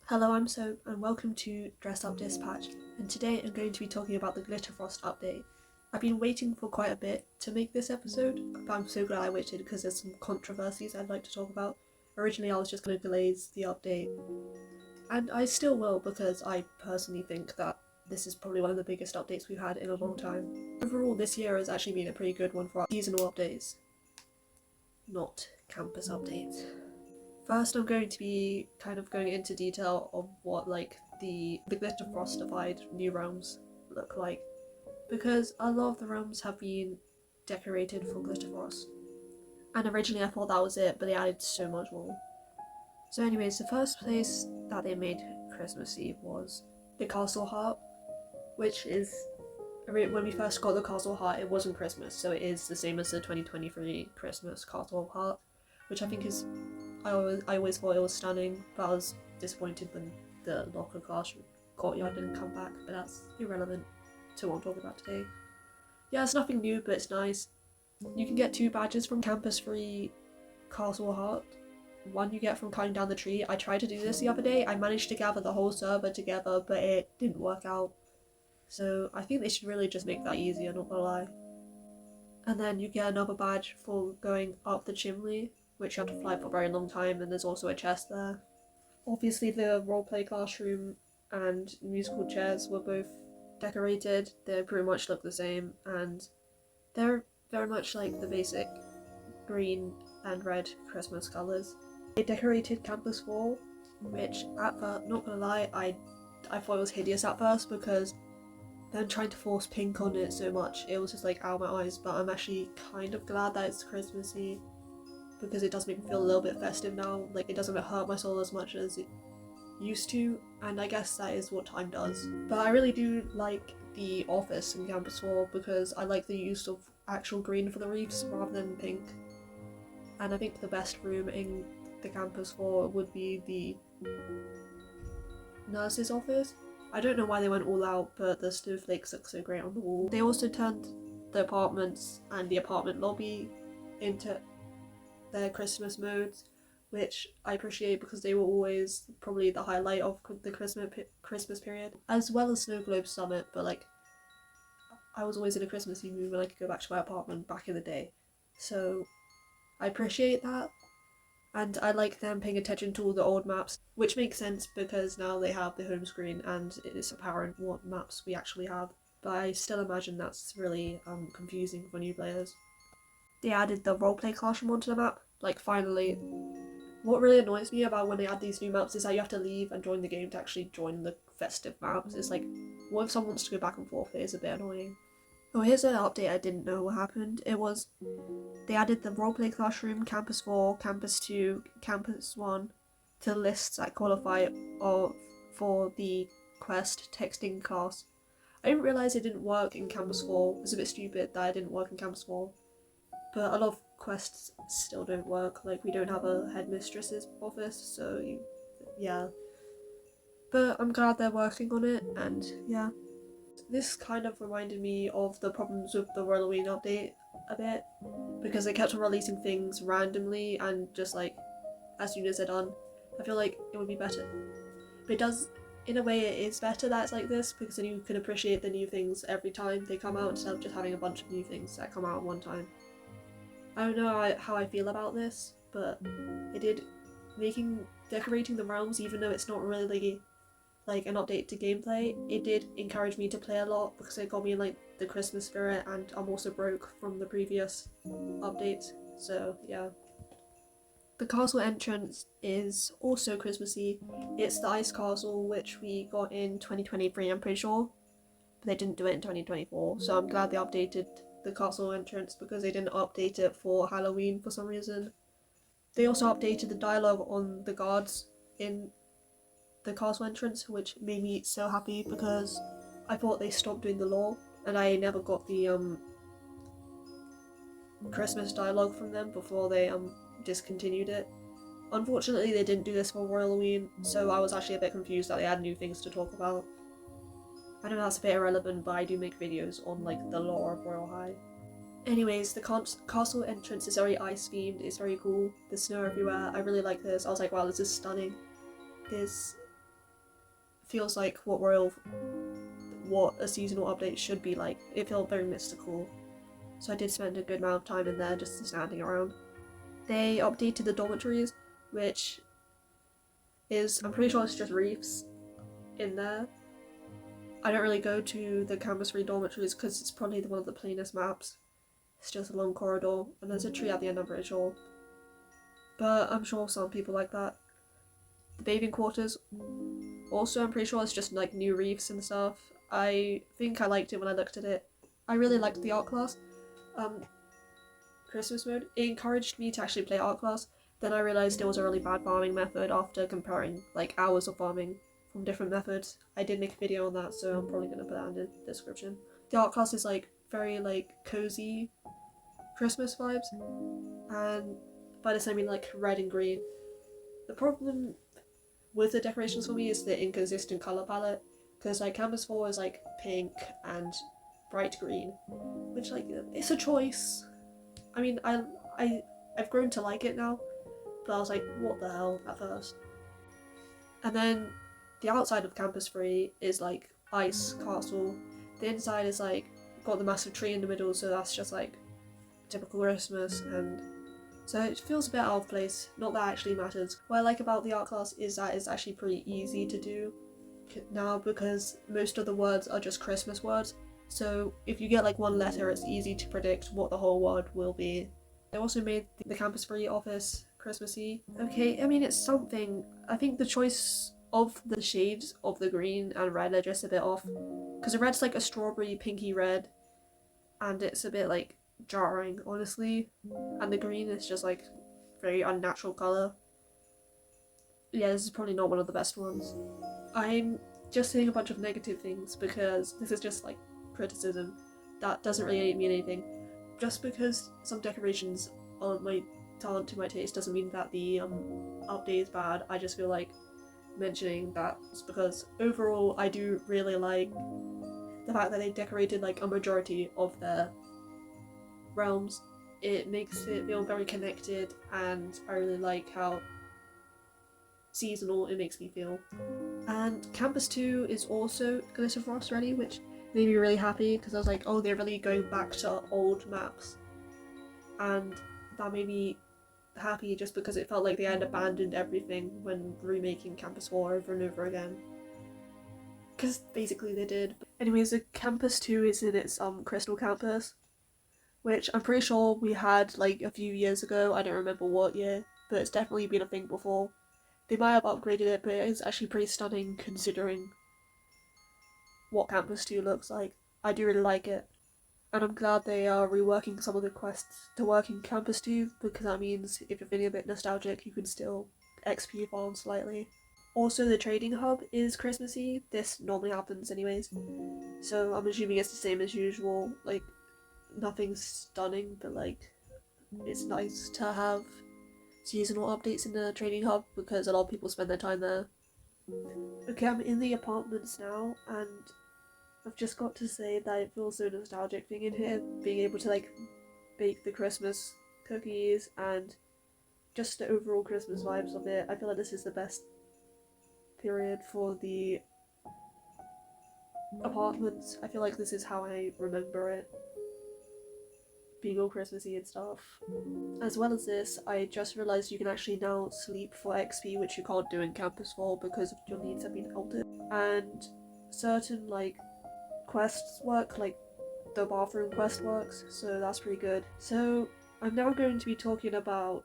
Hello, I'm Soap and welcome to Dress Up Dispatch, and today I'm going to be talking about the Glitterfrost update. I've been waiting for quite a bit to make this episode, but I'm so glad I waited because there's some controversies I'd like to talk about. Originally I was just going to glaze the update, and I still will because I personally think that this is probably one of the biggest updates we've had in a long time. Overall, this year has actually been a pretty good one for our seasonal updates, not campus updates. First, I'm going to be kind of going into detail of what the Glitterfrostified new realms look like, because a lot of the realms have been decorated for Glitterfrost, and originally I thought that was it, but they added so much more. So anyways, the first place that they made Christmassy was the Castle Heart, which is, when we first got the Castle Heart it wasn't Christmas, so it is the same as the 2023 Christmas Castle Heart, which I think is, I always thought it was stunning, but I was disappointed when the locker classroom courtyard didn't come back, but that's irrelevant to what I'm talking about today. Yeah, it's nothing new, but it's nice. You can get 2 badges from Campus Free Castle Heart. One you get from cutting down the tree. I tried to do this the other day. I managed to gather the whole server together, but it didn't work out. So I think they should really just make that easier, not gonna lie. And then you get another badge for going up the chimney, which you have to fly for a very long time, and there's also a chest there. Obviously the roleplay classroom and musical chairs were both decorated. They pretty much look the same, and they're very much like the basic green and red Christmas colours. They decorated Campus 4, which at first, not gonna lie, I thought it was hideous at first because them trying to force pink on it so much, it was just like out of my eyes, but I'm actually kind of glad that it's Christmassy because it does make me feel a little bit festive now. Like, it doesn't hurt my soul as much as it used to, and I guess that is what time does. But I really do like the office in Campus 4 because I like the use of actual green for the reefs rather than pink. And I think the best room in the Campus 4 would be the nurse's office. I don't know why they went all out, but the snowflakes look so great on the wall. They also turned the apartments and the apartment lobby into their Christmas modes, which I appreciate because they were always probably the highlight of the Christmas period, as well as Snow Globe Summit. But like, I was always in a Christmassy mood when I could go back to my apartment back in the day, so I appreciate that. And I like them paying attention to all the old maps, which makes sense because now they have the home screen and it is apparent what maps we actually have. But I still imagine that's really confusing for new players. They added the roleplay classroom onto the map, like finally. What really annoys me about when they add these new maps is that you have to leave and join the game to actually join the festive maps. It's like, what if someone wants to go back and forth? It is a bit annoying. Oh, here's an update I didn't know what happened. It was, they added the roleplay classroom, Campus 4, Campus 2, Campus 1 to the lists that qualify for the quest texting class. I didn't realise it didn't work in Campus 4. It was a bit stupid that it didn't work in Campus 4. But a lot of quests still don't work. Like, we don't have a headmistress's office, so yeah. But I'm glad they're working on it, and yeah. This kind of reminded me of the problems with the Halloween update a bit, because they kept on releasing things randomly and just like as soon as they're done. I feel like it would be better. But it does, in a way it is better that it's like this, because then you can appreciate the new things every time they come out instead of just having a bunch of new things that come out at one time. I don't know how I feel about this, but it did, decorating the realms, even though it's not really like an update to gameplay, it did encourage me to play a lot because it got me in like the Christmas spirit, and I'm also broke from the previous updates, so yeah. The castle entrance is also Christmassy. It's the ice castle, which we got in 2023, I'm pretty sure, but they didn't do it in 2024, so I'm glad they updated the castle entrance because they didn't update it for Halloween for some reason. They also updated the dialogue on the guards in the castle entrance, which made me so happy because I thought they stopped doing the lore, and I never got the Christmas dialogue from them before they discontinued it. Unfortunately, they didn't do this for Halloween, so I was actually a bit confused that they had new things to talk about. I know that's a bit irrelevant, but I do make videos on like the lore of Royal High. Anyways, the castle entrance is very ice themed. It's very cool. There's snow everywhere. I really like this. I was like, wow, this is stunning. This feels like what a seasonal update should be like. It felt very mystical. So I did spend a good amount of time in there just standing around. They updated the dormitories, which is, I'm pretty sure it's just reefs in there. I don't really go to the campus 3 dormitories because it's probably one of the plainest maps. It's just a long corridor and there's a tree at the end, I'm pretty sure. But I'm sure some people like that. The bathing quarters, also I'm pretty sure it's just like new reefs and stuff. I think I liked it when I looked at it. I really liked the art class. Christmas mode. It encouraged me to actually play art class. Then I realised it was a really bad farming method after comparing like hours of farming from different methods. I did make a video on that, so I'm probably gonna put that in the description. The art class is like very like cozy Christmas vibes, and by this I mean like red and green. The problem with the decorations for me is the inconsistent colour palette, because like Canvas 4 is like pink and bright green, which like it's a choice. I mean, I've grown to like it now, but I was like, what the hell at first. And then the outside of Campus 3 is like ice castle. The inside is like got the massive tree in the middle, so that's just like typical Christmas, and so it feels a bit out of place. Not that actually matters. What I like about the art class is that it's actually pretty easy to do now because most of the words are just Christmas words. So if you get like one letter, it's easy to predict what the whole word will be. They also made the Campus 3 office Christmassy. Okay, I mean it's something. I think the choice of the shades of the green and red are just a bit off. Because the red's like a strawberry pinky red and it's a bit like jarring, honestly. And the green is just like very unnatural colour. Yeah, this is probably not one of the best ones. I'm just saying a bunch of negative things because this is just like criticism that doesn't really mean anything. Just because some decorations aren't to my taste doesn't mean that the update is bad. I just feel like mentioning that because overall I do really like the fact that they decorated like a majority of their realms. It makes it feel very connected, and I really like how seasonal it makes me feel. And Campus 2 is also Glitterfrost ready, which made me really happy because I was like, oh, they're really going back to old maps, and that made me happy just because it felt like they had abandoned everything when remaking Campus 4 over and over again, because basically they did. Anyways, the Campus 2 is in its Crystal Campus, which I'm pretty sure we had like a few years ago. I don't remember what year, but it's definitely been a thing before. They might have upgraded it, but it is actually pretty stunning considering what Campus 2 looks like. I do really like it. And I'm glad they are reworking some of the quests to work in Campus 2, because that means if you're feeling a bit nostalgic, you can still XP farm slightly. Also, the trading hub is Christmassy. This normally happens anyways, so I'm assuming it's the same as usual. Like, nothing stunning, but like, it's nice to have seasonal updates in the trading hub because a lot of people spend their time there. Okay, I'm in the apartments now, and I've just got to say that it feels so nostalgic being in here, being able to like bake the Christmas cookies and just the overall Christmas vibes of it. I feel like this is the best period for the apartments. I feel like this is how I remember it, being all Christmassy and stuff. As well as this, I just realised you can actually now sleep for XP, which you can't do in Campus 4 because your needs have been altered. And certain like quests work, like the bathroom quest works, so that's pretty good. So I'm now going to be talking about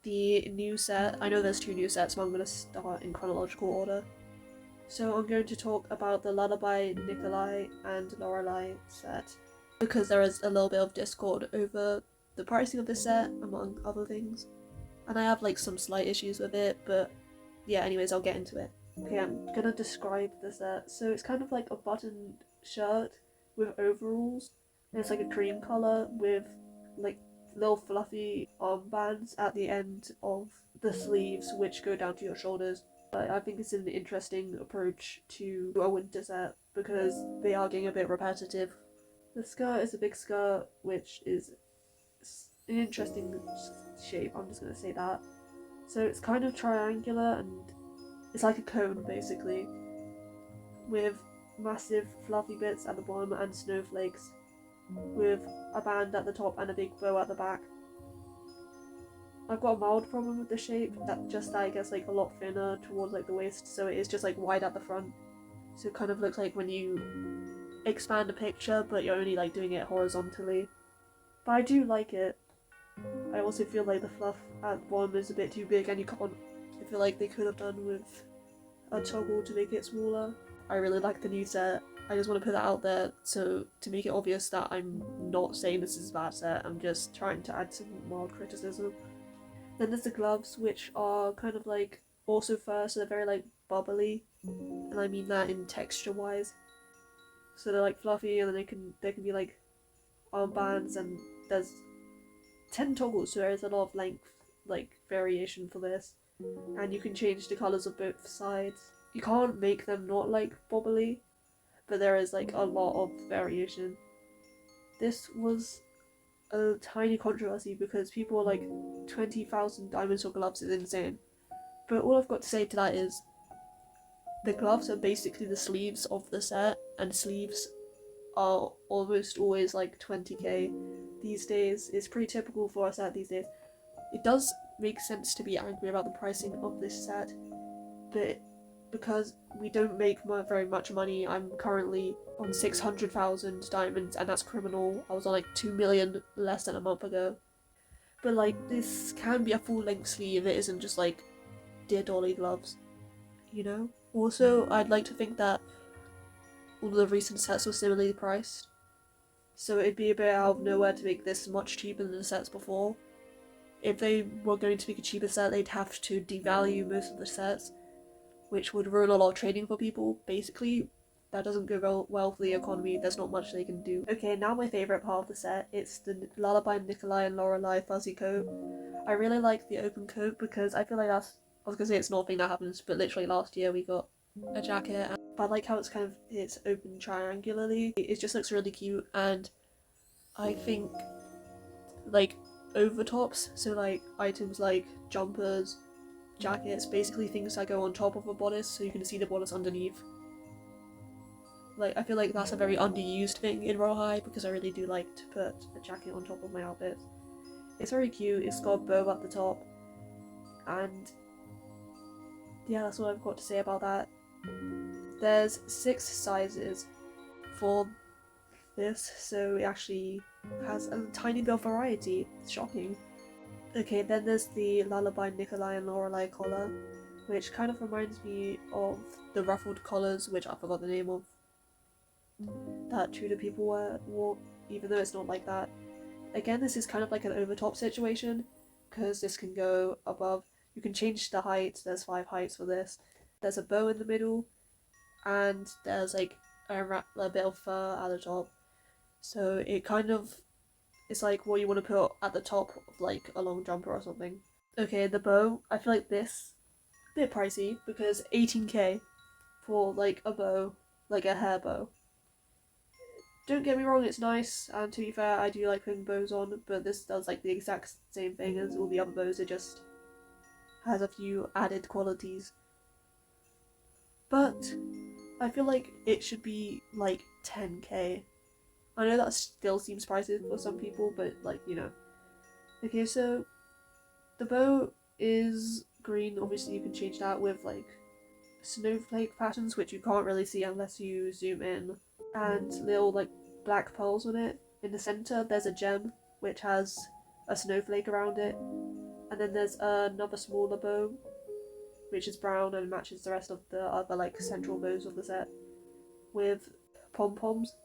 the new set. I know there's 2 new sets, but I'm going to start in chronological order. So I'm going to talk about the Lullaby, Nikolai and Lorelei set, because there is a little bit of discord over the pricing of this set, among other things. And I have like some slight issues with it, but yeah, anyways, I'll get into it. Okay, I'm gonna describe the set. So it's kind of like a buttoned shirt with overalls, and it's like a cream colour with like little fluffy armbands at the end of the sleeves which go down to your shoulders. I think it's an interesting approach to a winter set because they are getting a bit repetitive. The skirt is a big skirt, which is an interesting shape, I'm just going to say that. So it's kind of triangular and it's like a cone basically. with massive fluffy bits at the bottom and snowflakes, with a band at the top and a big bow at the back. I've got a mild problem with the shape, that I guess like a lot thinner towards like the waist, so it is just like wide at the front. So it kind of looks like when you expand a picture but you're only like doing it horizontally. But I do like it. I also feel like the fluff at the bottom is a bit too big and you can't, I feel like they could have done with a toggle to make it smaller. I really like the new set. I just want to put that out there so to make it obvious that I'm not saying this is a bad set, I'm just trying to add some mild criticism. Then there's the gloves, which are kind of like also fur, so they're very like bubbly, and I mean that in texture wise. So they're like fluffy, and then they can be like armbands, and there's 10 toggles, so there's a lot of length like variation for this, and you can change the colours of both sides. You can't make them not like bobbly, but there is like a lot of variation. This was a tiny controversy because people were like 20,000 diamonds for gloves is insane. But all I've got to say to that is the gloves are basically the sleeves of the set, and sleeves are almost always like 20k these days. It's pretty typical for a set these days. It does make sense to be angry about the pricing of this set, but because we don't make very much money, I'm currently on 600,000 diamonds, and that's criminal. I was on like 2 million less than a month ago. But like, this can be a full length sleeve, it isn't just like Dear Dolly gloves, you know? Also, I'd like to think that all of the recent sets were similarly priced, so it'd be a bit out of nowhere to make this much cheaper than the sets before. If they were going to make a cheaper set, they'd have to devalue most of the sets, which would ruin a lot of trading for people. Basically, that doesn't go well for the economy. There's not much they can do. Okay, now my favourite part of the set. It's the Lullaby, Nikolai and Lorelei fuzzy coat. I really like the open coat because I feel like that's, I was gonna say it's not a thing that happens, but literally last year we got a jacket, but I like how it's open triangularly. It just looks really cute, and I think like overtops, so like items like jumpers, jackets, basically things that go on top of a bodice so you can see the bodice underneath. Like, I feel like that's a very underused thing in Royal High because I really do like to put a jacket on top of my outfits. It's very cute, it's got a bow at the top, and yeah, that's all I've got to say about that. There's 6 sizes for this, so it actually has a tiny bit of variety. It's shocking. Okay, then there's the Lullaby, Nikolai and Lorelei collar, which kind of reminds me of the ruffled collars, which I forgot the name of, that Tudor people wore, even though it's not like that. Again, this is kind of like an overtop situation, because this can go above. You can change the height, there's 5 heights for this. There's a bow in the middle, and there's like a bit of fur at the top. So it kind of, it's like what you want to put at the top of like a long jumper or something. Okay, the bow, I feel like this, a bit pricey, because 18k for like a bow, like a hair bow. Don't get me wrong, it's nice, and to be fair, I do like putting bows on, but this does like the exact same thing as all the other bows, it just has a few added qualities. But I feel like it should be like 10k. I know that still seems pricey for some people, but like, you know. Okay, so the bow is green, obviously you can change that with like snowflake patterns, which you can't really see unless you zoom in, and little like black pearls on it. In the centre there's a gem which has a snowflake around it, and then there's another smaller bow which is brown and matches the rest of the other like central bows of the set, with pom-poms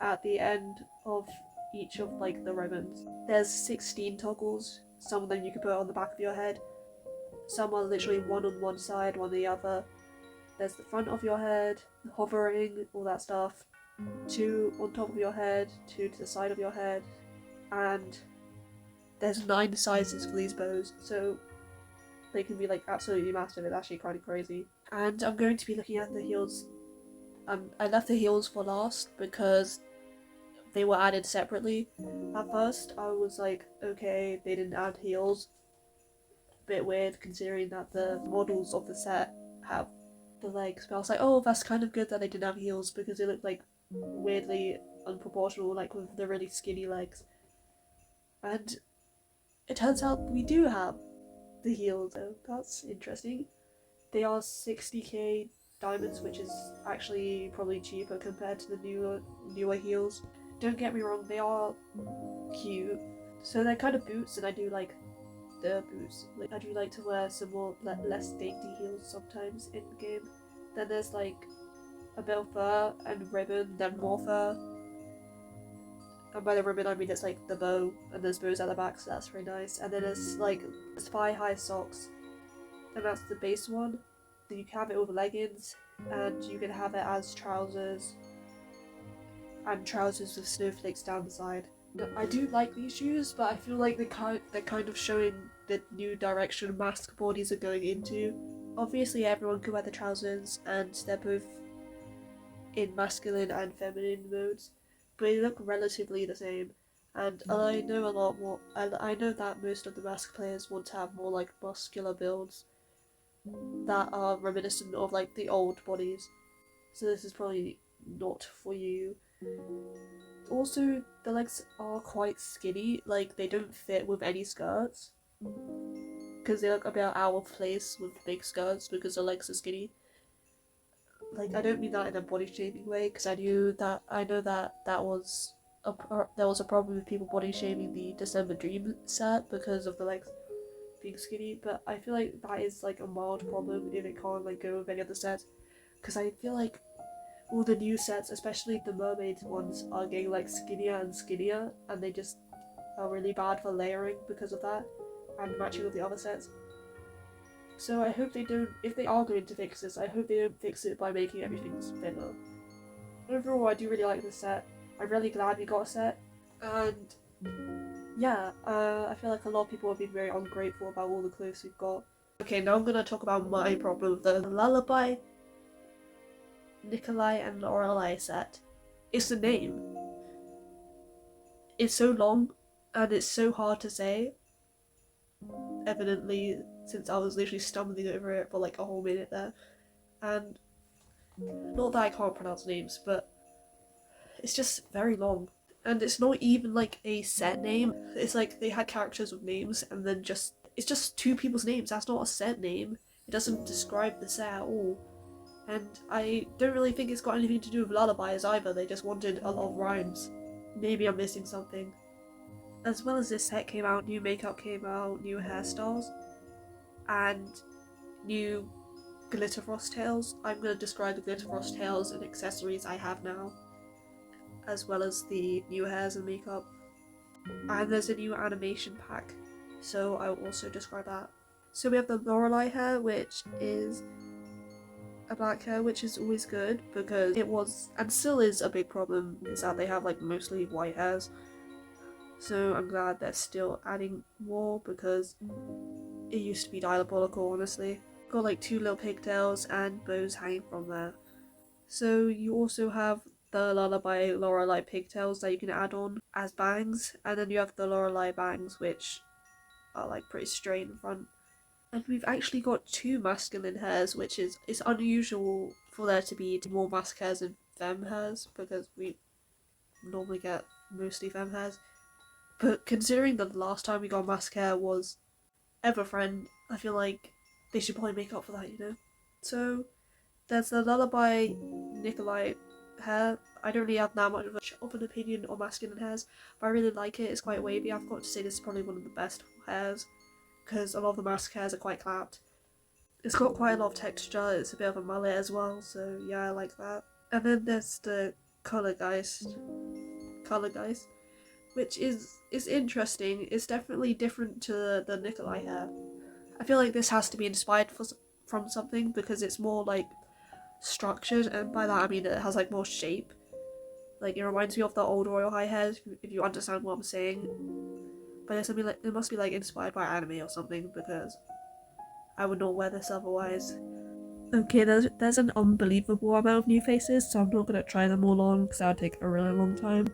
at the end of each of like the ribbons. There's 16 toggles, some of them you can put on the back of your head, some are literally one on one side, one on the other. There's the front of your head, hovering, all that stuff, 2 on top of your head, 2 to the side of your head, and there's 9 sizes for these bows, so they can be like absolutely massive. It's actually kind of crazy. And I'm going to be looking at the heels. I left the heels for last because they were added separately. At first I was like, okay, they didn't add heels. Bit weird considering that the models of the set have the legs, but I was like, oh, that's kind of good that they didn't have heels because they looked like weirdly unproportional, like with the really skinny legs. And it turns out we do have the heels, though. That's interesting. They are 60k diamonds, which is actually probably cheaper compared to the newer heels. Don't get me wrong, they are cute. So they're kind of boots, and I do like the boots. Like I do like to wear some more less dainty heels sometimes in the game. Then there's like a bit of fur and ribbon, then more fur. And by the ribbon I mean it's like the bow, and there's bows at the back, so that's very nice. And then there's like thigh-high socks, and that's the base one. Then you can have it over leggings, and you can have it as trousers, and trousers with snowflakes down the side. I do like these shoes, but I feel like they're kind of showing the new direction mask bodies are going into. Obviously everyone can wear the trousers, and they're both in masculine and feminine modes, but they look relatively the same. And I know a lot more. I know that most of the mask players want to have more like muscular builds that are reminiscent of like the old bodies. So this is probably not for you. Also, the legs are quite skinny, like they don't fit with any skirts. Because they look a bit out of place with big skirts because the legs are skinny. Like, I don't mean that in a body shaming way, because I know that there was a problem with people body shaming the December Dream set because of the legs being skinny, but I feel like that is like a mild problem if it can't like go with any other set, because I feel like all the new sets, especially the mermaid ones, are getting like skinnier and skinnier, and they just are really bad for layering because of that and matching with the other sets. So I hope they don't, if they are going to fix this, I hope they don't fix it by making everything thinner. Overall, I do really like this set. I'm really glad we got a set, and yeah, I feel like a lot of people have been very ungrateful about all the clothes we've got. Okay, now I'm gonna talk about my problem with the Lullaby, Nikolai and Lorelei set. It's the name. It's so long and it's so hard to say. Evidently, since I was literally stumbling over it for like a whole minute there. And not that I can't pronounce names, but it's just very long. And it's not even like a set name. It's like they had characters with names and then it's just two people's names. That's not a set name. It doesn't describe the set at all. And I don't really think it's got anything to do with lullabies either. They just wanted a lot of rhymes. Maybe I'm missing something. As well as this set came out, new makeup came out, new hairstyles, and new Glitterfrost tails. I'm going to describe the Glitterfrost tails and accessories I have now, as well as the new hairs and makeup. And there's a new animation pack, so I will also describe that. So we have the Lorelei hair, which is a black hair, which is always good because it was, and still is, a big problem is that they have like mostly white hairs. So I'm glad they're still adding more because it used to be diabolical, honestly. Got like two little pigtails and bows hanging from there. So you also have the Lullaby Lorelei pigtails that you can add on as bangs, and then you have the Lorelei bangs, which are like pretty straight in front. And we've actually got two masculine hairs, which is it's unusual for there to be more mask hairs and femme hairs because we normally get mostly femme hairs. But considering the last time we got mask hair was Everfriend, I feel like they should probably make up for that, you know? So there's the Lullaby Nikolai hair. I don't really have that much of an opinion on masculine hairs, but I really like it. It's quite wavy. I've got to say this is probably one of the best hairs because a lot of the mask hairs are quite clapped. It's got quite a lot of texture. It's a bit of a mullet as well, so yeah, I like that. And then there's the Color Geist, which is interesting. It's definitely different to the Nikolai hair. I feel like this has to be inspired from something because it's more like structured, and by that I mean it has like more shape. Like it reminds me of the old royal high hairs, if you understand what I'm saying. But there's something like it must be like inspired by anime or something because I would not wear this otherwise. Okay, there's an unbelievable amount of new faces, so I'm not gonna try them all on because that would take a really long time.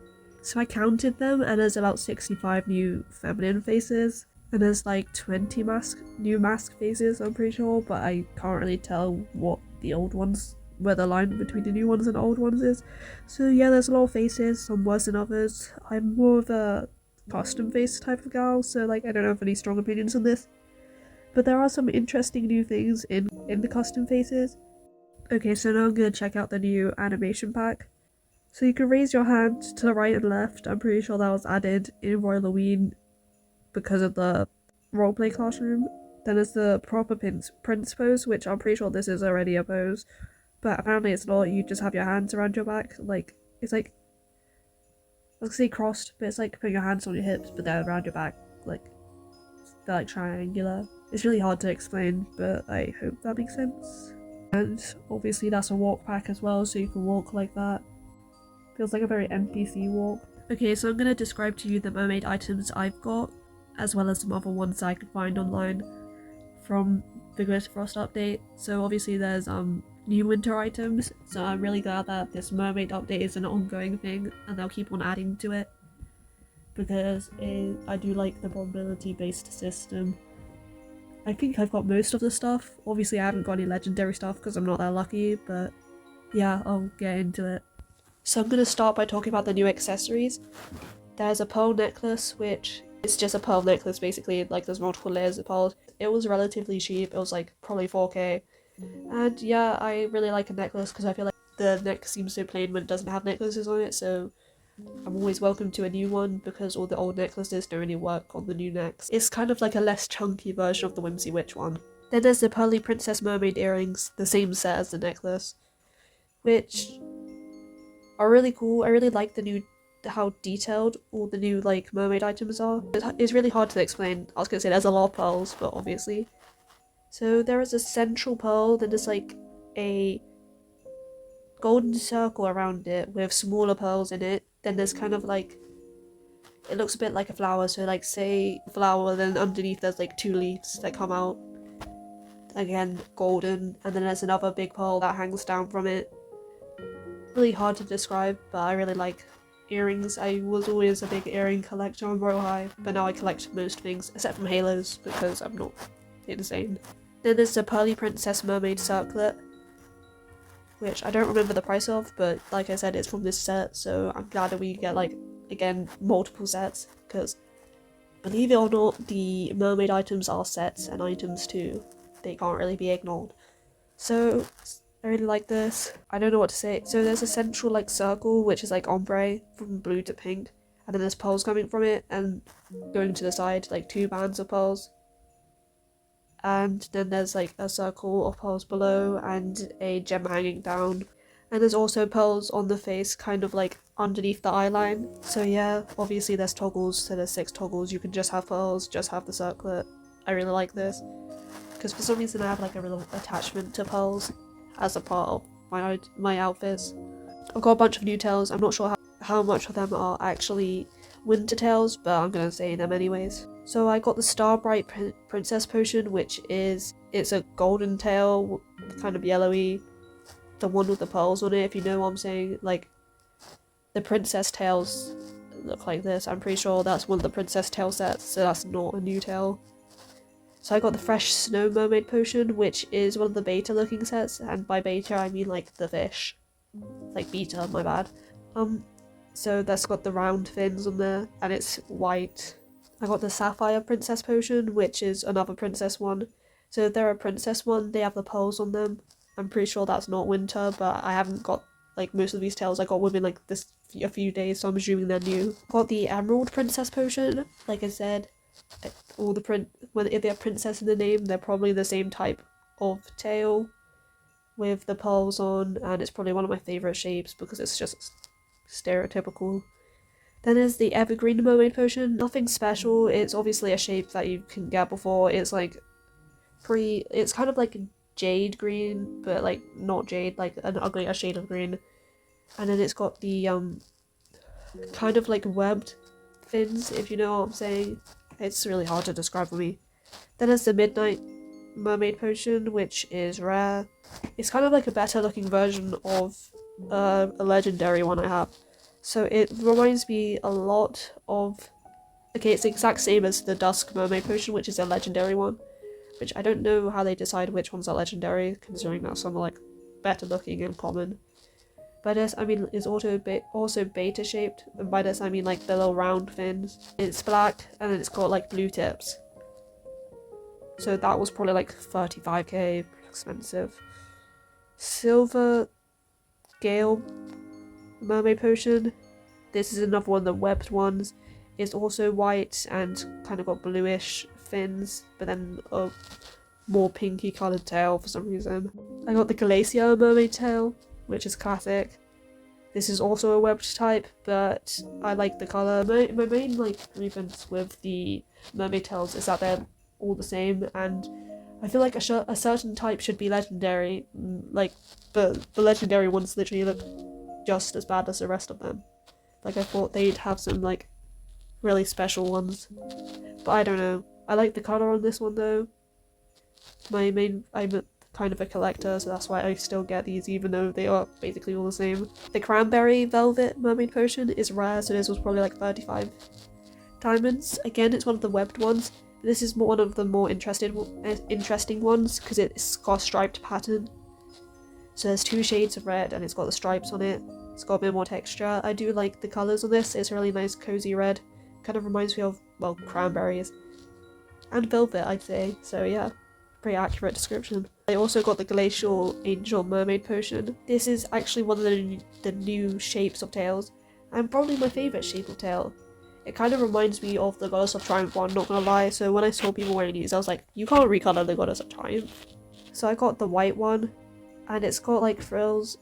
So I counted them, and there's about 65 new feminine faces, and there's like 20 new mask faces, I'm pretty sure, but I can't really tell what the old ones, where the line between the new ones and the old ones is. So yeah, there's a lot of faces, some worse than others. I'm more of a custom face type of gal, so like I don't have any strong opinions on this. But there are some interesting new things in the custom faces. Okay, so now I'm gonna check out the new animation pack. So you can raise your hand to the right and left. I'm pretty sure that was added in Royal Halloween because of the roleplay classroom. Then there's the proper prince pose, which I'm pretty sure this is already a pose, but apparently it's not. You just have your hands around your back, like it's like, I was gonna say crossed, but it's like putting your hands on your hips, but they're around your back, like they're like triangular. It's really hard to explain, but I hope that makes sense. And obviously that's a walk pack as well, so you can walk like that. Feels like a very NPC walk. Okay, so I'm gonna describe to you the mermaid items I've got, as well as some other ones I could find online from the Glitterfrost update. So obviously there's new winter items, so I'm really glad that this mermaid update is an ongoing thing and they'll keep on adding to it, because I do like the probability based system. I think I've got most of the stuff. Obviously I haven't got any legendary stuff because I'm not that lucky, but yeah, I'll get into it. So I'm going to start by talking about the new accessories. There's a pearl necklace, which is just a pearl necklace basically, like there's multiple layers of pearls. It was relatively cheap, it was like probably 4k. And yeah, I really like a necklace because I feel like the neck seems so plain when it doesn't have necklaces on it, so I'm always welcome to a new one because all the old necklaces don't really work on the new necks. It's kind of like a less chunky version of the Whimsy Witch one. Then there's the Pearly Princess Mermaid earrings, the same set as the necklace, which are really cool. I really like how detailed all the new like mermaid items are. It's really hard to explain. I was gonna say there's a lot of pearls, but obviously. So there is a central pearl, then there's like a golden circle around it with smaller pearls in it. Then there's kind of like, it looks a bit like a flower, so like say flower, then underneath there's like 2 leaves that come out. Again, golden, and then there's another big pearl that hangs down from it. Really hard to describe, but I really like earrings. I was always a big earring collector on Royal High, but now I collect most things, except from halos, because I'm not insane. Then there's the Pearly Princess Mermaid Circlet, which I don't remember the price of, but like I said, it's from this set, so I'm glad that we get like, again, multiple sets, because believe it or not, the mermaid items are sets and items too. They can't really be ignored. So I really like this. I don't know what to say. So there's a central like circle, which is like ombre from blue to pink, and then there's pearls coming from it and going to the side, like 2 bands of pearls. And then there's like a circle of pearls below and a gem hanging down. And there's also pearls on the face, kind of like underneath the eyeline. So yeah, obviously there's toggles, so there's 6 toggles. You can just have pearls, just have the circlet. I really like this, because for some reason I have like a real attachment to pearls as a part of my outfits. I've got a bunch of new tails. I'm not sure how much of them are actually winter tails, but I'm gonna say them anyways. So I got the Starbright Princess Potion, which is, it's a golden tail, kind of yellowy, the one with the pearls on it, if you know what I'm saying. Like, the princess tails look like this. I'm pretty sure that's one of the princess tail sets, so that's not a new tail. So I got the Fresh Snow Mermaid Potion, which is one of the beta looking sets, and by beta I mean like the fish. Like beta, my bad. So that's got the round fins on there, and it's white. I got the Sapphire Princess Potion, which is another princess one. So if they're a princess one, they have the pearls on them. I'm pretty sure that's not winter, but I haven't got like most of these tails. I got within like a few days, so I'm assuming they're new. Got the Emerald Princess Potion. Like I said, all the if they have princess in the name, they're probably the same type of tail with the pearls on, and it's probably one of my favourite shapes because it's just stereotypical. Then there's the Evergreen Mermaid Potion. Nothing special. It's obviously a shape that you can get before. It's like it's kind of like jade green, but like not jade, like an uglier shade of green. And then it's got the kind of like webbed fins, if you know what I'm saying. It's really hard to describe for me. Then there's the Midnight Mermaid Potion, which is rare. It's kind of like a better looking version of a legendary one I have. So it reminds me a lot of, okay, it's the exact same as the Dusk Mermaid Potion, which is a legendary one, which I don't know how they decide which ones are legendary, considering that some are like better looking and common. By this I mean it's also beta shaped, and by this I mean like the little round fins. It's black and then it's got like blue tips. So that was probably like 35k, expensive. Silver Gale mermaid potion. This is another one of the webbed ones. It's also white and kind of got bluish fins, but then a more pinky coloured tail for some reason. I got the Glacier mermaid tail, which is classic. This is also a webbed type, but I like the colour. My main like grievance with the mermaid tails is that they're all the same, and I feel like a certain type should be legendary, like the legendary ones literally look just as bad as the rest of them. Like I thought they'd have some like really special ones, but I don't know. I like the colour on this one though. I'm kind of a collector, so that's why I still get these even though they are basically all the same. The Cranberry Velvet mermaid potion is rare, so this was probably like 35 diamonds. Again, it's one of the webbed ones. This is one of the more interesting ones because it's got a striped pattern. So there's 2 shades of red and it's got the stripes on it. It's got a bit more texture. I do like the colours on this. It's a really nice cozy red. Kind of reminds me of, well, cranberries. And velvet, I'd say. So yeah, pretty accurate description. I also got the Glacial Angel mermaid potion. This is actually one of the new shapes of tails, and probably my favourite shape of tail. It kind of reminds me of the Goddess of Triumph one, not gonna lie, so when I saw people wearing these I was like, you can't recolour the Goddess of Triumph. So I got the white one, and it's got like frills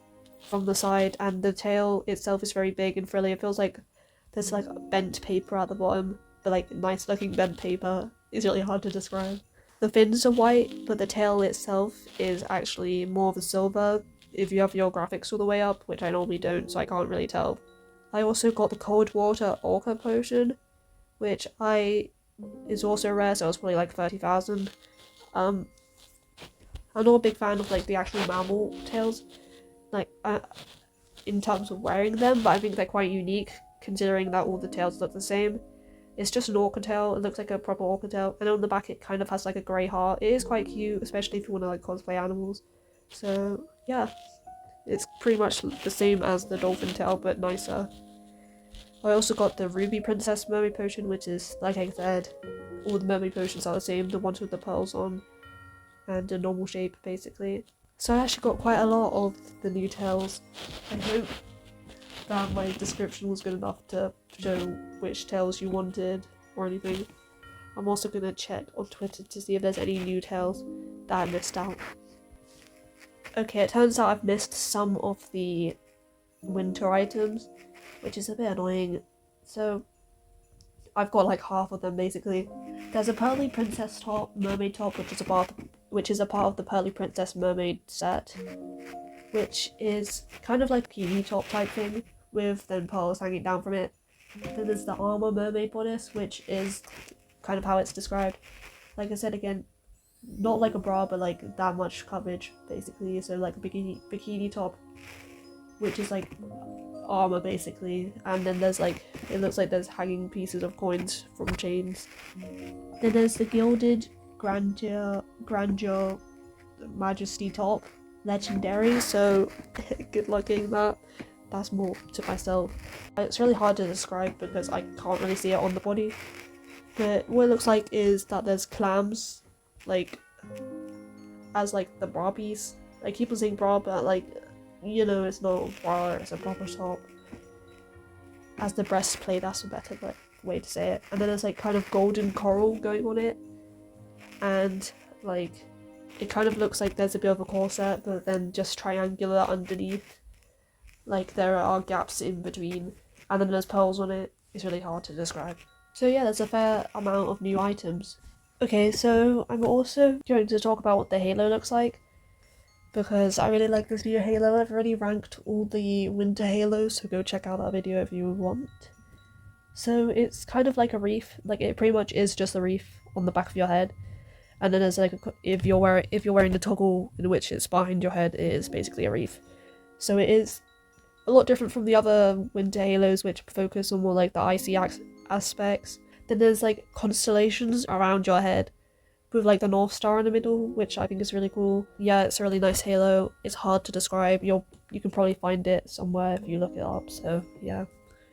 from the side, and the tail itself is very big and frilly. It feels like there's like bent paper at the bottom, but like nice looking bent paper. It's really hard to describe. The fins are white, but the tail itself is actually more of a silver if you have your graphics all the way up, which I normally don't, so I can't really tell. I also got the Cold Water Orca potion, which is also rare, so it's probably like 30,000. I'm not a big fan of like the actual mammal tails, like in terms of wearing them, but I think they're quite unique considering that all the tails look the same. It's just an orca tail. It looks like a proper orca tail, and on the back it kind of has like a grey heart. It is quite cute, especially if you want to like cosplay animals. So yeah, it's pretty much the same as the dolphin tail but nicer. I also got the Ruby Princess mermaid potion, which is, like I said, all the mermaid potions are the same, the ones with the pearls on and a normal shape basically. So I actually got quite a lot of the new tails. I hope that my description was good enough to show which tails you wanted or anything. I'm also going to check on Twitter to see if there's any new tails that I missed out. Okay, it turns out I've missed some of the winter items, which is a bit annoying. So I've got like half of them basically. There's a Pearly Princess top, mermaid top, which is a part of the Pearly Princess mermaid set, which is kind of like a bikini top type thing with then pearls hanging down from it. Then there's the armor mermaid bodice, which is kind of how it's described. Like I said again, not like a bra, but like that much coverage basically. So like a bikini top, which is like armor basically. And then there's like, it looks like there's hanging pieces of coins from chains. Then there's the gilded grandeur majesty top, legendary. So good luck getting that. That's more to myself. It's really hard to describe because I can't really see it on the body. But what it looks like is that there's clams, like, as like the bra piece. I keep on saying bra, but like, you know, it's not a bra, it's a proper top. As the breastplate, that's a better way to say it. And then there's like kind of golden coral going on it. And like, it kind of looks like there's a bit of a corset, but then just triangular underneath. Like there are gaps in between, and then there's pearls on it. It's really hard to describe. So yeah, there's a fair amount of new items. Okay, so I'm also going to talk about what the halo looks like, because I really like this new halo. I've already ranked all the winter halos, so go check out that video if you want. So it's kind of like a wreath, like it pretty much is just a wreath on the back of your head, and then there's like if you're wearing the toggle in which it's behind your head, it is basically a wreath. So it is a lot different from the other winter halos, which focus on more like the icy aspects. Then there's like constellations around your head, with like the North Star in the middle, which I think is really cool. Yeah, it's a really nice halo. It's hard to describe. You can probably find it somewhere if you look it up, so yeah.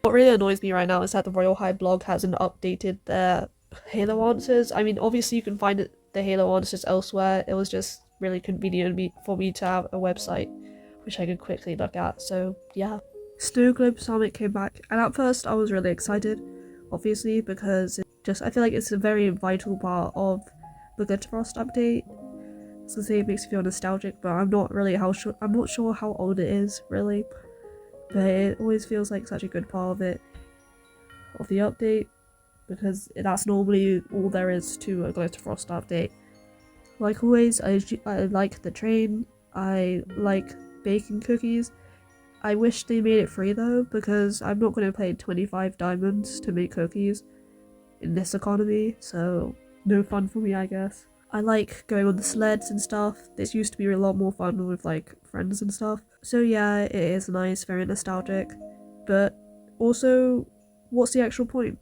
What really annoys me right now is that the Royal High blog hasn't updated their halo answers. I mean, obviously you can find the halo answers elsewhere. It was just really convenient for me to have a website which I could quickly look at, so yeah. Snow Globe Summit came back, and at first I was really excited, obviously, because I feel like it's a very vital part of the Glitterfrost update. I was gonna say it makes me feel nostalgic, but I'm not sure how old it is, really. But it always feels like such a good part of the update, because that's normally all there is to a Glitterfrost update. Like always, I like the train, I like baking cookies. I wish they made it free though, because I'm not going to pay 25 diamonds to make cookies in this economy, so no fun for me, I guess. I like going on the sleds and stuff. This used to be a lot more fun with like friends and stuff. So yeah, it is nice, very nostalgic. But also, what's the actual point?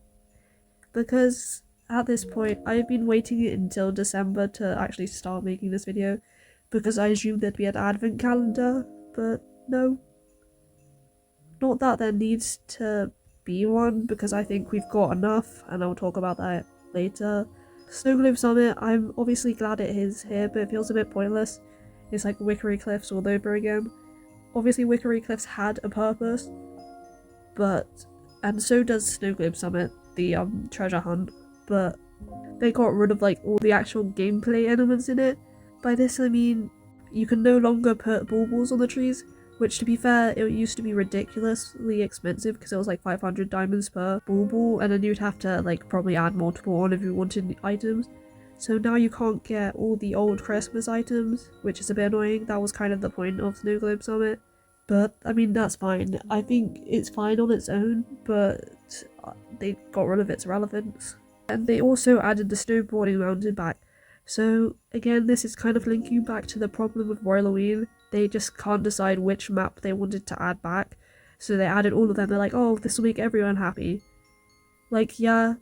Because at this point, I've been waiting until December to actually start making this video, because I assumed there'd be an advent calendar, but no. Not that there needs to be one, because I think we've got enough, and I'll talk about that later. Snow Globe Summit, I'm obviously glad it is here, but it feels a bit pointless. It's like Wickery Cliffs all over again. Obviously Wickery Cliffs had a purpose, and so does Snow Globe Summit, the treasure hunt, but they got rid of like all the actual gameplay elements in it. By this I mean, you can no longer put baubles on the trees, which to be fair, it used to be ridiculously expensive because it was like 500 diamonds per bauble, and then you'd have to like probably add multiple on if you wanted items. So now you can't get all the old Christmas items, which is a bit annoying. That was kind of the point of Snow Globe Summit. But I mean, that's fine. I think it's fine on its own, but they got rid of its relevance. And they also added the snowboarding mountain back. So again, this is kind of linking back to the problem with Royal Halloween. They just can't decide which map they wanted to add back. So they added all of them. They're like, oh, this will make everyone happy. Like, yeah,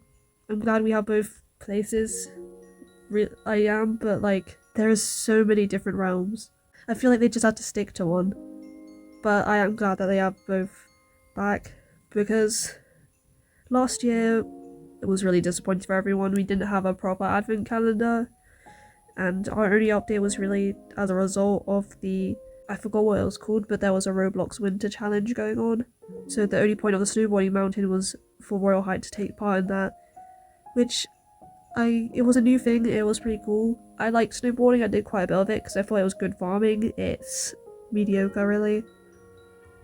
I'm glad we have both places. I am, but like, there's so many different realms. I feel like they just had to stick to one. But I am glad that they have both back, because last year it was really disappointing for everyone. We didn't have a proper advent calendar, and our only update was really as a result of I forgot what it was called, but there was a Roblox winter challenge going on. So the only point of the snowboarding mountain was for Royal High to take part in that, which it was a new thing. It was pretty cool. I liked snowboarding. I did quite a bit of it because I thought it was good farming. It's mediocre really,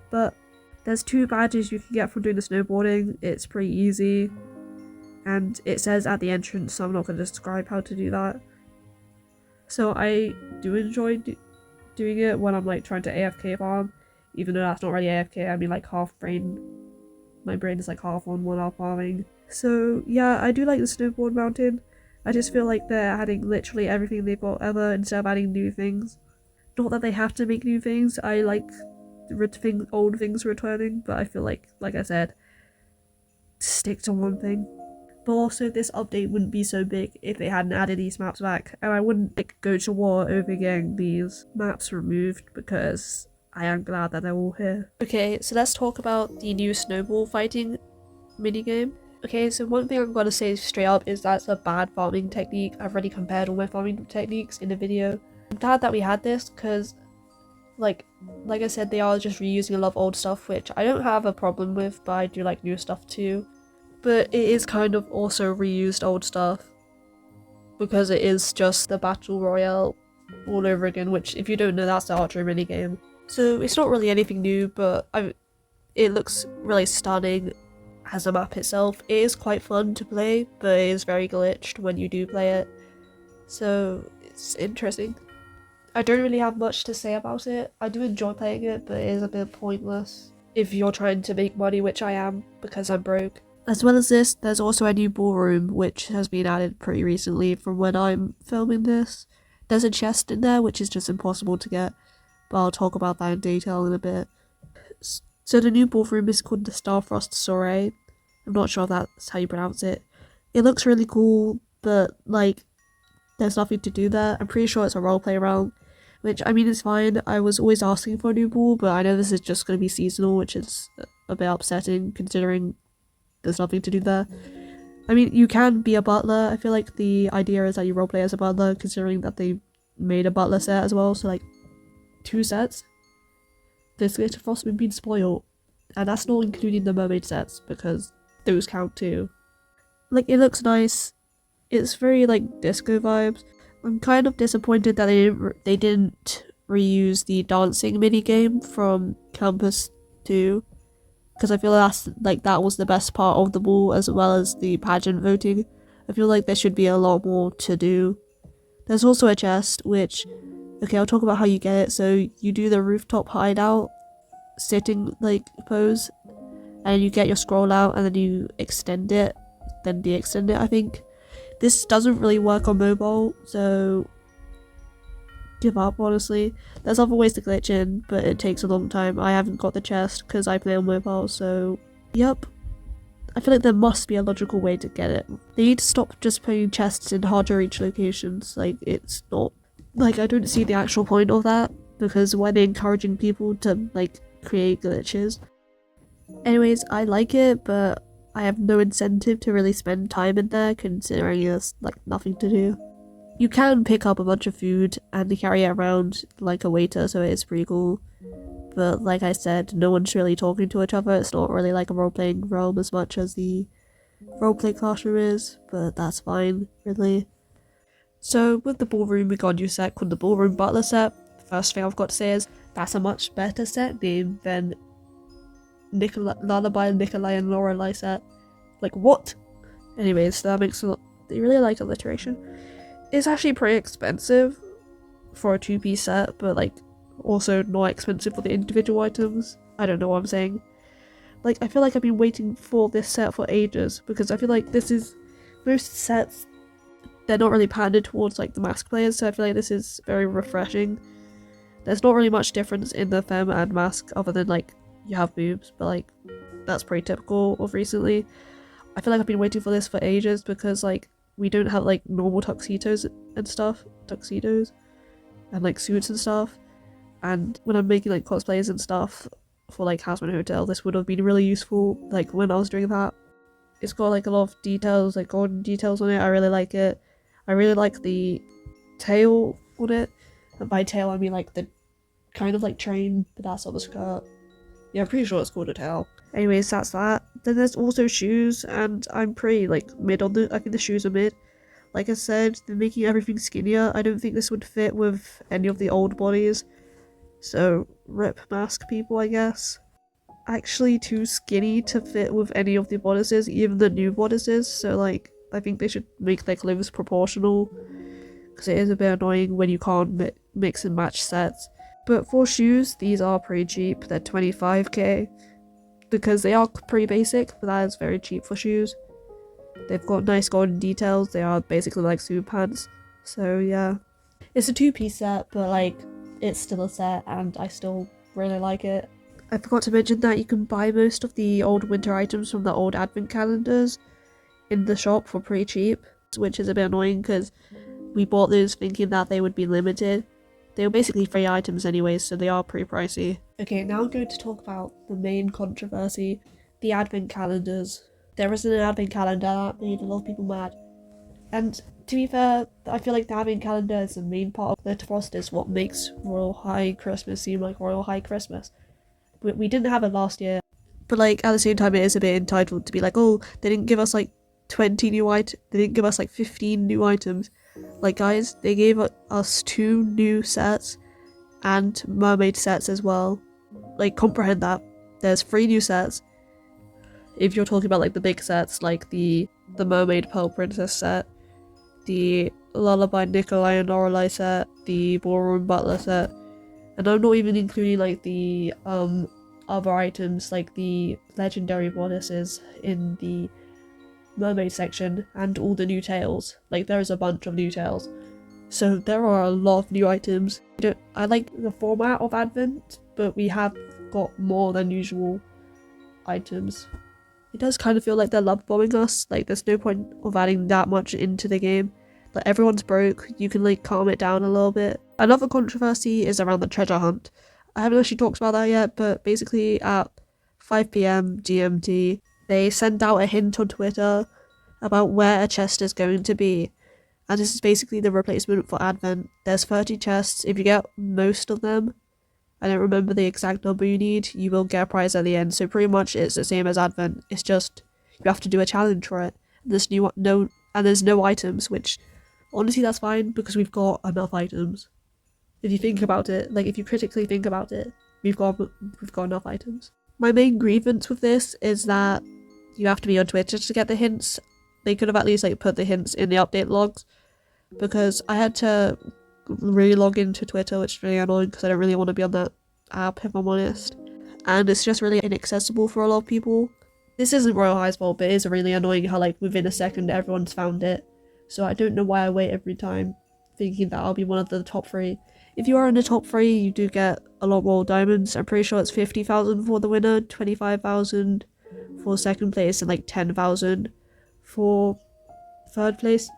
but there's 2 badges you can get from doing the snowboarding. It's pretty easy, and it says at the entrance, so I'm not going to describe how to do that. So I do enjoy doing it when I'm like trying to AFK farm, even though that's not really AFK. I mean like half brain. My brain is like half on, one half farming. So yeah, I do like the snowboard mountain. I just feel like they're adding literally everything they've got ever instead of adding new things. Not that they have to make new things. I like old things returning, but I feel like I said, stick to one thing. But also, this update wouldn't be so big if they hadn't added these maps back, and I wouldn't like go to war over getting these maps removed, because I am glad that they're all here. Okay, so let's talk about the new snowball fighting minigame. Okay, so one thing I'm gonna say straight up is that's a bad farming technique. I've already compared all my farming techniques in the video. I'm glad that we had this, because like I said, they are just reusing a lot of old stuff, which I don't have a problem with, but I do like new stuff too. But it is kind of also reused old stuff, because it is just the Battle Royale all over again, which if you don't know, that's the archery minigame. So it's not really anything new, but it looks really stunning as a map itself. It is quite fun to play, but it is very glitched when you do play it. So it's interesting. I don't really have much to say about it. I do enjoy playing it, but it is a bit pointless if you're trying to make money, which I am, because I'm broke. As well as this, there's also a new ballroom, which has been added pretty recently from when I'm filming this. There's a chest in there, which is just impossible to get, but I'll talk about that in detail in a bit. So the new ballroom is called the Starfrost Soiree. I'm not sure if that's how you pronounce it. It looks really cool, but like, there's nothing to do there. I'm pretty sure it's a roleplay realm, which I mean is fine. I was always asking for a new ball, but I know this is just going to be seasonal, which is a bit upsetting considering there's nothing to do there. I mean, you can be a butler. I feel like the idea is that you roleplay as a butler, considering that they made a butler set as well, so like 2 sets. This Glitterfrost has been spoiled, and that's not including the mermaid sets because those count too. Like, it looks nice. It's very like disco vibes. I'm kind of disappointed that they didn't reuse the dancing mini game from Campus 2, because I feel like that was the best part of the ball, as well as the pageant voting. I feel like there should be a lot more to do. There's also a chest, which, okay, I'll talk about how you get it. So you do the rooftop hideout sitting like pose, and you get your scroll out, and then you extend it, then de-extend it, I think. This doesn't really work on mobile, so give up, honestly. There's other ways to glitch in, but it takes a long time. I haven't got the chest because I play on mobile, so yep. I feel like there must be a logical way to get it. They need to stop just putting chests in hard to reach locations. Like, it's not, like, I don't see the actual point of that, because why are they encouraging people to like create glitches? Anyways, I like it, but I have no incentive to really spend time in there, considering there's like nothing to do. You can pick up a bunch of food and carry it around like a waiter, so it is pretty cool. But like I said, no one's really talking to each other. It's not really like a role-playing realm as much as the roleplay classroom is, but that's fine, really. So with the ballroom, we got a new set called the Ballroom Butler set. The first thing I've got to say is that's a much better set name than Lullaby, Nikolai, and Lorelei set. Like, what? Anyways, that makes a lot. They really like alliteration. It's actually pretty expensive for a 2-piece set, but like also not expensive for the individual items. I don't know what I'm saying. Like, I feel like I've been waiting for this set for ages, because I feel like this is, most sets, they're not really pandered towards like the mask players, so I feel like this is very refreshing. There's not really much difference in the femme and mask other than like you have boobs, but like that's pretty typical of recently. I feel like I've been waiting for this for ages, because like we don't have like normal tuxedos and like suits and stuff, and when I'm making like cosplays and stuff for like Houseman Hotel, this would have been really useful like when I was doing that. It's got like a lot of details, like golden details on it. I really like it. I really like the tail on it, and by tail I mean like the kind of like train, but that's on the skirt. Yeah, I'm pretty sure it's called a tail. Anyways, that's that. Then there's also shoes, and I'm pretty like mid on I think the shoes are mid. Like I said, they're making everything skinnier. I don't think this would fit with any of the old bodies, so rip mask people, I guess. Actually too skinny to fit with any of the bodices, even the new bodices, so like I think they should make their clothes proportional, because it is a bit annoying when you can't mix and match sets. But for shoes, these are pretty cheap. They're 25k, because they are pretty basic, but that is very cheap for shoes. They've got nice golden details. They are basically like suit pants, so yeah. It's a 2-piece set, but like it's still a set, and I still really like it. I forgot to mention that you can buy most of the old winter items from the old advent calendars in the shop for pretty cheap, which is a bit annoying because we bought those thinking that they would be limited. They were basically free items anyways, so they are pretty pricey. Okay, now I'm going to talk about the main controversy, the advent calendars. There isn't an advent calendar. That made a lot of people mad. And to be fair, I feel like the advent calendar is the main part of Glitterfrost, is what makes Royal High Christmas seem like Royal High Christmas. We didn't have it last year, but like at the same time it is a bit entitled to be like, oh, they didn't give us like 20 new items, they didn't give us like 15 new items. Like, guys, they gave us 2 new sets and mermaid sets as well. Like, comprehend that. There's 3 new sets. If you're talking about like the big sets, like the mermaid pearl princess set, the lullaby Nikolai and Lorelei set, the ballroom butler set, and I'm not even including like the other items like the legendary bodices in the mermaid section and all the new tails. Like, there is a bunch of new tails, so there are a lot of new items. I like the format of Advent, but we have got more than usual items. It does kind of feel like they're love bombing us. Like, there's no point of adding that much into the game. Like, everyone's broke, you can like calm it down a little bit. Another controversy is around the treasure hunt. I haven't actually talked about that yet, but basically at 5 p.m. GMT, they send out a hint on Twitter about where a chest is going to be. And this is basically the replacement for Advent. There's 30 chests. If you get most of them, I don't remember the exact number you need, you will get a prize at the end. So pretty much it's the same as Advent. It's just you have to do a challenge for it. There's no items, which honestly that's fine because we've got enough items. If you think about it, like if you critically think about it, we've got enough items. My main grievance with this is that you have to be on Twitter to get the hints. They could have at least like put the hints in the update logs, because I had to really log into Twitter, which is really annoying because I don't really want to be on that app if I'm honest, and it's just really inaccessible for a lot of people. This isn't Royal High's fault, but it is really annoying how like within a second everyone's found it. So I don't know why I wait every time thinking that I'll be one of the top 3. If you are in the top 3, you do get a lot more diamonds. I'm pretty sure it's 50,000 for the winner, 25,000 for second place, and like 10,000 for third place.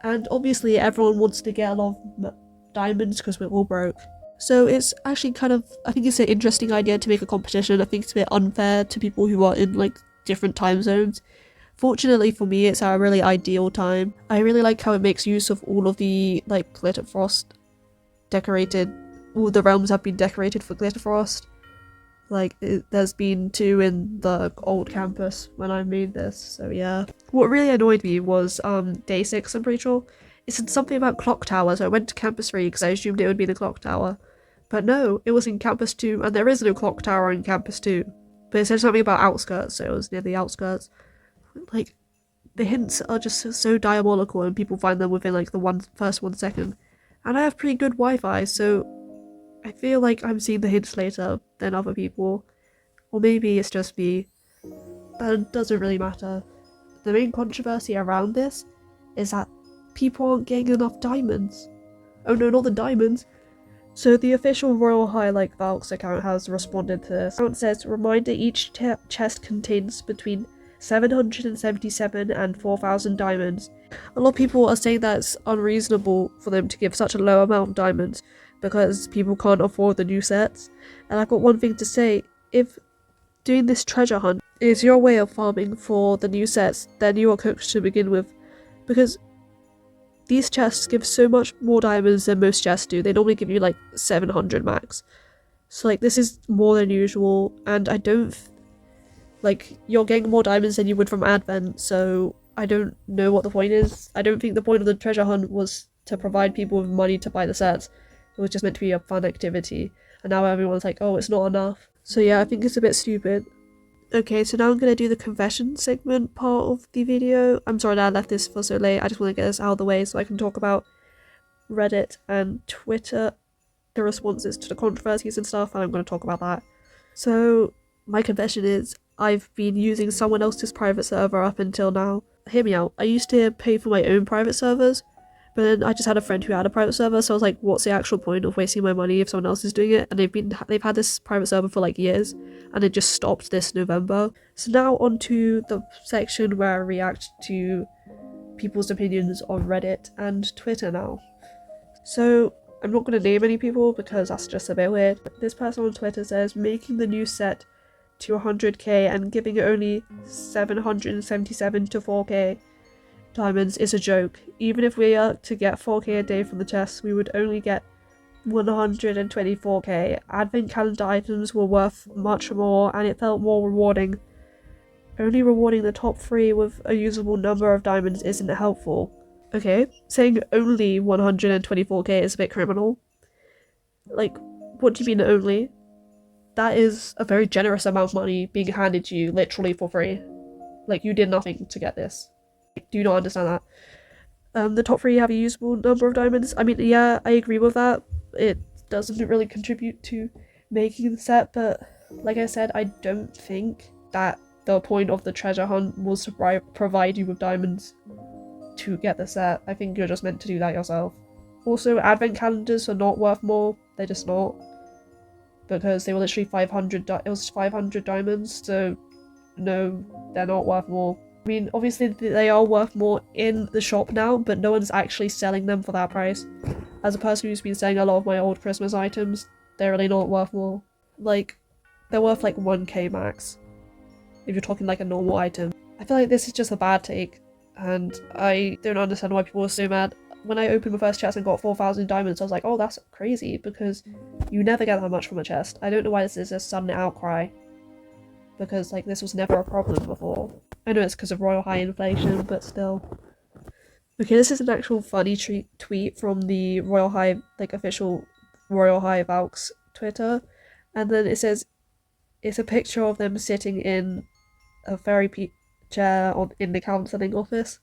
And obviously everyone wants to get a lot of diamonds because we're all broke. So it's actually I think it's an interesting idea to make a competition. I think it's a bit unfair to people who are in like different time zones. Fortunately for me, it's at a really ideal time. I really like how it makes use of all of the like Glitterfrost decorated, all the realms have been decorated for Glitterfrost. Like there's been 2 in the old campus when I made this, so yeah. What really annoyed me was day 6, I'm pretty sure. It said something about clock tower, so I went to campus 3 because I assumed it would be the clock tower. But no, it was in campus 2, and there is no clock tower in campus 2. But it said something about outskirts, so it was near the outskirts. Like, the hints are just so diabolical and people find them within like the first 1 second. And I have pretty good Wi-Fi, so I feel like I'm seeing the hints later than other people. Or maybe it's just me. That doesn't really matter. The main controversy around this is that people aren't getting enough diamonds. Oh no, not the diamonds. So the official Royal High Valks account has responded to this. The account says, reminder, each chest contains between 777 and 4,000 diamonds. A lot of people are saying that it's unreasonable for them to give such a low amount of diamonds because people can't afford the new sets. And I've got one thing to say, if doing this treasure hunt is your way of farming for the new sets, then you are cooked to begin with, because these chests give so much more diamonds than most chests do. They normally give you like 700 max. So like this is more than usual, and I don't you're getting more diamonds than you would from Advent, so I don't know what the point is. I don't think the point of the treasure hunt was to provide people with money to buy the sets. It was just meant to be a fun activity, and now everyone's like, oh, it's not enough. So yeah, I think it's a bit stupid. Okay, so now I'm going to do the confession segment part of the video. I'm sorry that I left this for so late. I just want to get this out of the way so I can talk about Reddit and Twitter, the responses to the controversies and stuff, and I'm going to talk about that. So my confession is I've been using someone else's private server up until now. Hear me out. I used to pay for my own private servers, but then I just had a friend who had a private server, so I was like, what's the actual point of wasting my money if someone else is doing it? And they've had this private server for like years, and it just stopped this November. So now onto the section where I react to people's opinions on Reddit and Twitter now. So I'm not going to name any people because that's just a bit weird. This person on Twitter says, making the new set to 100k and giving it only 777 to 4k diamonds is a joke. Even if we are to get 4k a day from the chests, we would only get 124k. Advent calendar items were worth much more and it felt more rewarding. Only rewarding the top 3 with a usable number of diamonds isn't helpful. Okay, saying only 124k is a bit criminal. Like, what do you mean only? That is a very generous amount of money being handed to you literally for free. Like, you did nothing to get this. Do you not understand that? The top 3 have a usable number of diamonds. I mean, yeah, I agree with that. It doesn't really contribute to making the set, but like I said, I don't think that the point of the treasure hunt was to provide you with diamonds to get the set. I think you're just meant to do that yourself. Also, advent calendars are not worth more. They're just not. Because they were literally 500 diamonds, so no, they're not worth more. I mean, obviously they are worth more in the shop now, but no one's actually selling them for that price. As a person who's been selling a lot of my old Christmas items, they're really not worth more. Like, they're worth like 1k max, if you're talking like a normal item. I feel like this is just a bad take, and I don't understand why people are so mad. When I opened my first chest and got 4,000 diamonds, I was like, oh, that's crazy, because you never get that much from a chest. I don't know why this is a sudden outcry, because like this was never a problem before. I know it's because of royal high inflation, but still. Okay, this is an actual funny tweet from the Royal High, like official Royal High Valks Twitter, and then it says it's a picture of them sitting in a fairy chair in the counselling office,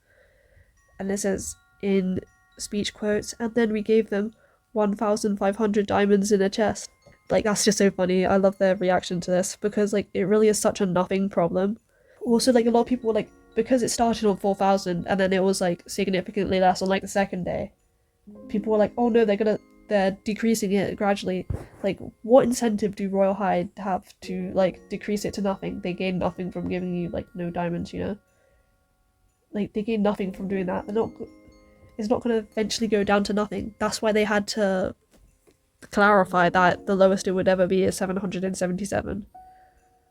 and it says in speech quotes, and then we gave them 1,500 diamonds in a chest. Like, that's just so funny. I love their reaction to this, because like it really is such a nothing problem. Also, like, a lot of people were like, because it started on 4,000 and then it was like significantly less on like the second day, people were like, oh no, they're decreasing it gradually. Like, what incentive do Royal High have to like decrease it to nothing? They gain nothing from giving you like no diamonds, you know? Like, they gain nothing from doing that. It's not going to eventually go down to nothing. That's why they had to clarify that the lowest it would ever be is 777.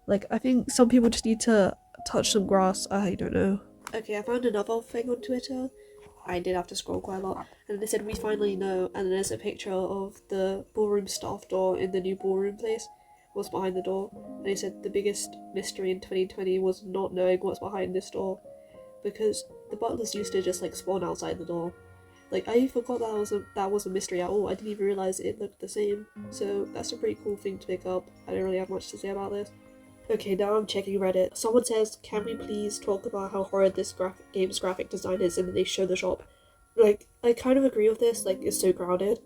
Like, I think some people just need to touch some grass. I don't know. Okay, I found another thing on Twitter. I did have to scroll quite a lot. And they said, we finally know. And then there's a picture of the ballroom staff door in the new ballroom place. What's behind the door. And they said the biggest mystery in 2020 was not knowing what's behind this door. Because the butlers used to just like spawn outside the door. Like, I forgot that was a mystery at all. I didn't even realise it looked the same. So that's a pretty cool thing to pick up. I don't really have much to say about this. Okay, now I'm checking Reddit. Someone says, can we please talk about how horrid this game's graphic design is, and then they show the shop. Like, I kind of agree with this, like, it's so crowded.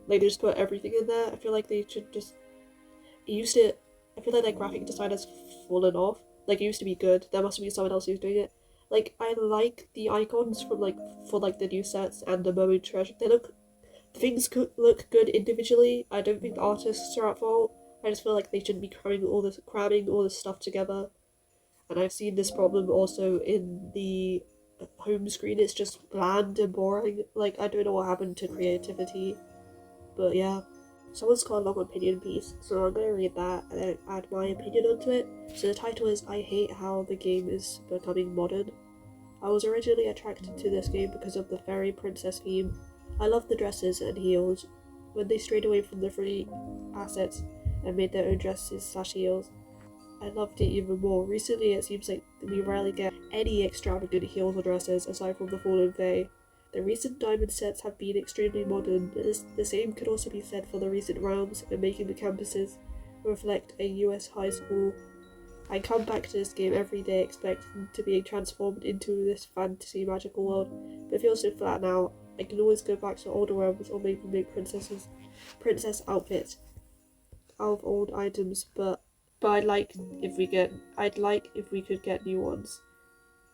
Like, they just put everything in there. I feel like they should just... I feel like that graphic design has fallen off. Like, it used to be good. There must be someone else who's doing it. Like, I like the icons from, like, for, like, the new sets and the mermaid treasure. Things could look good individually. I don't think the artists are at fault. I just feel like they shouldn't be cramming all this stuff together. And I've seen this problem also in the home screen. It's just bland and boring. Like, I don't know what happened to creativity. But yeah. Someone's got a long opinion piece, so I'm gonna read that and then add my opinion onto it. So the title is, I hate how the game is becoming modern. I was originally attracted to this game because of the fairy princess theme. I loved the dresses and heels. When they strayed away from the free assets and made their own dresses/heels, I loved it even more. Recently, it seems like we rarely get any extravagant heels or dresses aside from the Fallen Fae. The recent diamond sets have been extremely modern, but the same could also be said for the recent realms and making the campuses reflect a US high school. I come back to this game every day expecting to be transformed into this fantasy magical world, but it feels so flat now. I can always go back to older realms or maybe make princess outfits out of old items, but I'd like if we could get new ones.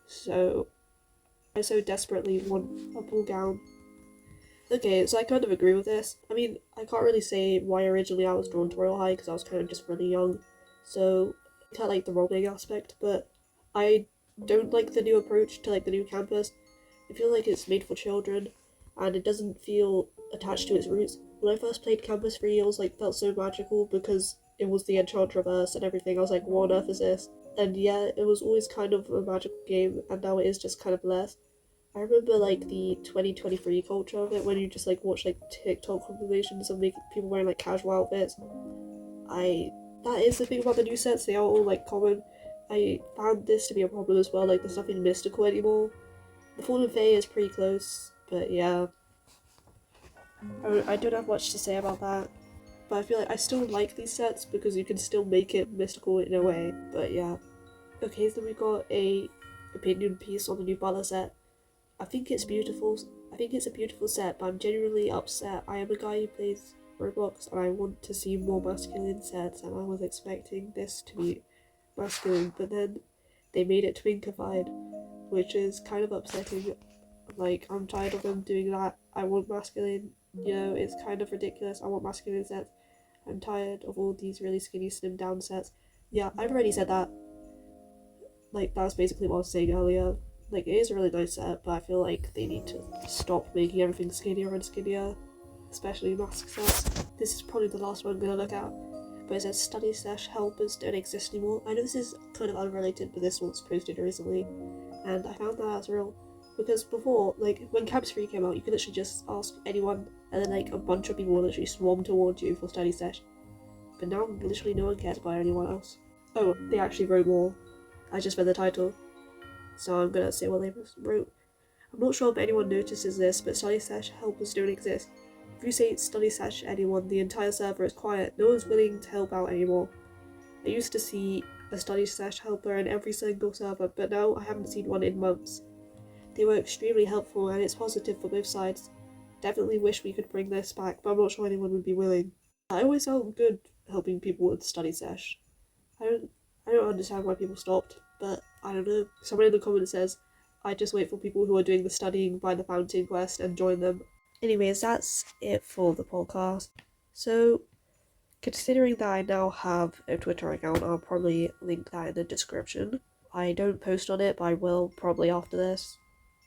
So I so desperately want a ball gown. Okay, so I kind of agree with this. I mean, I can't really say why originally I was drawn to Royal High because I was kind of just really young, so I kind of like the role-playing aspect, but I don't like the new approach to like the new campus. I feel like it's made for children, and it doesn't feel attached to its roots. When I first played Campus 3, it was like felt so magical because it was the Enchantraverse and everything. I was like, what on earth is this? And yeah, it was always kind of a magical game, and now it is just kind of less. I remember like the 2023 culture of it when you just like watch like TikTok compilations of people wearing like casual outfits. That is the thing about the new sets, they are all like common. I found this to be a problem as well, like there's nothing mystical anymore. The Fallen Fae is pretty close, but yeah. I don't have much to say about that. But I feel like I still like these sets because you can still make it mystical in a way, but yeah. Okay, so we got a opinion piece on the new Butler set. I think it's beautiful. I think it's a beautiful set, but I'm genuinely upset. I am a guy who plays Roblox and I want to see more masculine sets, and I was expecting this to be masculine, but then they made it twinkified, which is kind of upsetting. Like, I'm tired of them doing that. I want masculine, you know, it's kind of ridiculous. I want masculine sets. I'm tired of all these really skinny, slimmed down sets. Yeah, I've already said that. like that was basically what I was saying earlier. Like it is a really nice set, but I feel like they need to stop making everything skinnier and skinnier, especially mask sets. This is probably the last one I'm gonna look at, but it says study sesh helpers don't exist anymore. I know this is kind of unrelated, but this one's posted recently, and I found that that's real. Because before, like when Camps 3 came out, you could literally just ask anyone, and then like a bunch of people will literally swarm towards you for study sesh. But now literally no one cares about anyone else. Oh, they actually wrote more. I just read the title, so I'm gonna say what they wrote. I'm not sure if anyone notices this, but study sesh helpers don't exist. If you say study sesh to anyone, the entire server is quiet. No one's willing to help out anymore. I used to see a study sesh helper in every single server, but now I haven't seen one in months. They were extremely helpful, and it's positive for both sides. Definitely wish we could bring this back, but I'm not sure anyone would be willing. I always felt good helping people with study sesh. I don't understand why people stopped, but I don't know. Someone in the comments says, I just wait for people who are doing the studying by the fountain quest and join them. Anyways, that's it for the podcast. So, considering that I now have a Twitter account, I'll probably link that in the description. I don't post on it, but I will probably after this,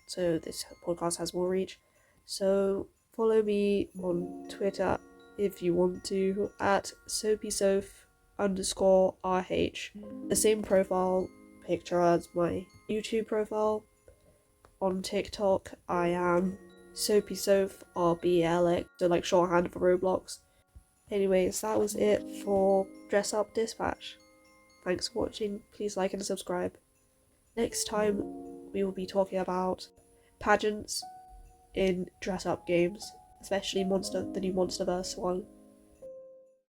so this podcast has more reach. So, follow me on Twitter if you want to, at soapysoph_RH. The same profile picture as my YouTube profile. On TikTok, I am soapysoph_RBLX, so like shorthand for Roblox. Anyways, that was it for Dress Up Dispatch. Thanks for watching, please like and subscribe. Next time, we will be talking about pageants in dress-up games, especially the new Monsterverse one.